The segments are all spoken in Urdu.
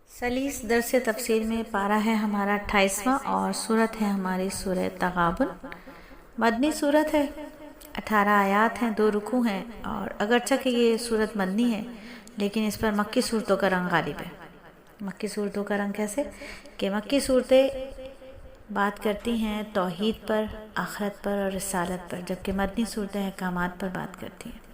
سلیس درس تفسیر میں پارہ ہے ہمارا 28واں اور صورت ہے ہماری سورہ تغابن۔ مدنی صورت ہے، 18 آیات ہیں، 2 رکوع ہیں، اور اگرچہ کہ یہ صورت مدنی ہے لیکن اس پر مکی صورتوں کا رنگ غالب ہے۔ مکی صورتوں کا رنگ کیسے کہ مکی صورتیں بات کرتی ہیں توحید پر، آخرت پر اور رسالت پر، جبکہ مدنی صورتیں احکامات پر بات کرتی ہیں۔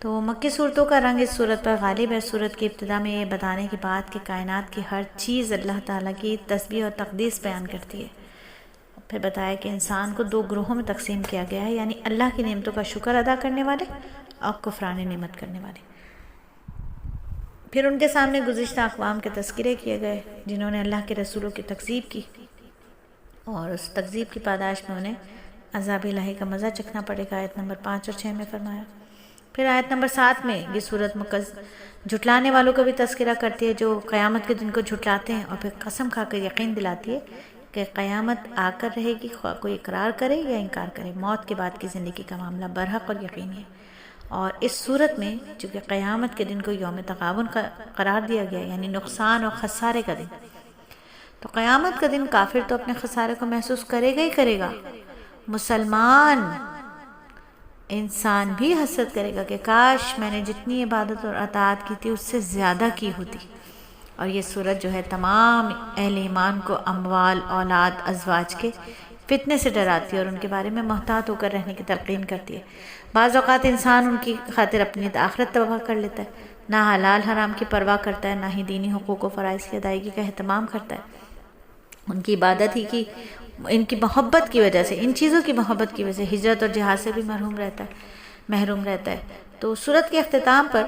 تو مکی صورتوں کا رنگ اس صورت پر غالب ہے۔ صورت کی ابتدا میں یہ بتانے کی بات کہ کائنات کی ہر چیز اللہ تعالیٰ کی تسبیح اور تقدیس بیان کرتی ہے۔ پھر بتایا کہ انسان کو 2 گروہوں میں تقسیم کیا گیا ہے، یعنی اللہ کی نعمتوں کا شکر ادا کرنے والے اور کفران نعمت کرنے والے۔ پھر ان کے سامنے گزشتہ اقوام کے تذکرے کیے گئے جنہوں نے اللہ کے رسولوں کی تکذیب کی، اور اس تکذیب کی پاداش میں انہیں عذاب الہی کا مزہ چکھنا پڑے گا۔ آیت نمبر 5 اور 6 میں فرمایا۔ پھر آیت نمبر 7 میں یہ صورت جھٹلانے والوں کو بھی تذکرہ کرتی ہے جو قیامت کے دن کو جھٹلاتے ہیں، اور پھر قسم کھا کر یقین دلاتی ہے کہ قیامت آ کر رہے گی، خواہ کوئی اقرار کرے یا انکار کرے۔ موت کے بعد کی زندگی کا معاملہ برحق اور یقینی ہے۔ اور اس صورت میں چونکہ قیامت کے دن کو یوم تغابن قرار دیا گیا، یعنی نقصان اور خسارے کا دن، تو قیامت کا دن کافر تو اپنے خسارے کو محسوس کرے گا ہی کرے گا، مسلمان انسان بھی حسرت کرے گا کہ کاش میں نے جتنی عبادت اور اطاعت کی تھی اس سے زیادہ کی ہوتی۔ اور یہ صورت جو ہے تمام اہل ایمان کو اموال، اولاد، ازواج کے فتنے سے ڈراتی ہے اور ان کے بارے میں محتاط ہو کر رہنے کی تلقین کرتی ہے۔ بعض اوقات انسان ان کی خاطر اپنی آخرت تباہ کر لیتا ہے، نہ حلال حرام کی پرواہ کرتا ہے، نہ ہی دینی حقوق و فرائض کی ادائیگی کا اہتمام کرتا ہے۔ ان کی عبادت ہی کی، ان کی محبت کی وجہ سے، ان چیزوں کی محبت کی وجہ سے ہجرت اور جہاد سے بھی محروم رہتا ہے۔ تو سورت کے اختتام پر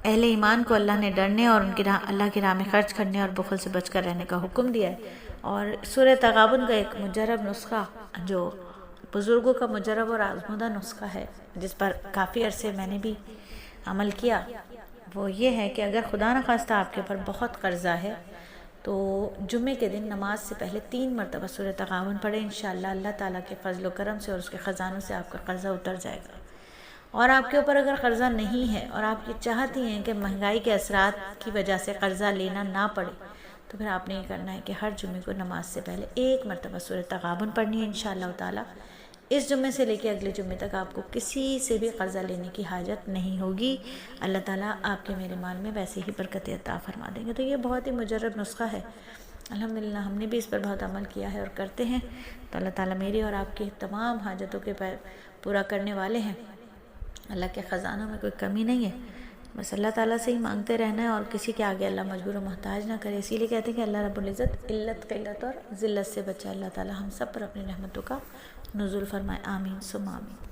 اہل ایمان کو اللہ نے ڈرنے اور ان کی اللہ کی راہ میں خرچ کرنے اور بخل سے بچ کر رہنے کا حکم دیا ہے۔ اور سورہ تغابن کا ایک مجرب نسخہ، جو بزرگوں کا مجرب اور آزمودہ نسخہ ہے، جس پر کافی عرصے میں نے بھی عمل کیا، وہ یہ ہے کہ اگر خدا نخواستہ آپ کے اوپر بہت قرضہ ہے تو جمعے کے دن نماز سے پہلے 3 مرتبہ سورہ تغابن پڑھیں، انشاءاللہ اللہ تعالیٰ کے فضل و کرم سے اور اس کے خزانوں سے آپ کا قرضہ اتر جائے گا۔ اور آپ کے اوپر اگر قرضہ نہیں ہے اور آپ یہ چاہتی ہیں کہ مہنگائی کے اثرات کی وجہ سے قرضہ لینا نہ پڑے، تو پھر آپ نے یہ کرنا ہے کہ ہر جمعے کو نماز سے پہلے 1 مرتبہ سورہ تغابن پڑھنی ہے انشاءاللہ تعالیٰ۔ اس جمعے سے لے کے اگلے جمعے تک آپ کو کسی سے بھی قرضہ لینے کی حاجت نہیں ہوگی، اللہ تعالیٰ آپ کے میرے مال میں ویسے ہی برکت عطا فرما دیں گے۔ تو یہ بہت ہی مجرب نسخہ ہے، الحمدللہ ہم نے بھی اس پر بہت عمل کیا ہے اور کرتے ہیں، تو اللہ تعالیٰ میری اور آپ کی تمام حاجتوں کے پورا کرنے والے ہیں۔ اللہ کے خزانوں میں کوئی کمی نہیں ہے، بس اللہ تعالیٰ سے ہی مانگتے رہنا ہے اور کسی کے آگے اللہ مجبور و محتاج نہ کرے۔ اسی لیے کہتے ہیں کہ اللہ رب العزت علت، قلت اور ذلت سے بچائے۔ اللہ تعالیٰ ہم سب پر اپنی رحمتوں کا نزول فرمائے، آمین ثم آمین۔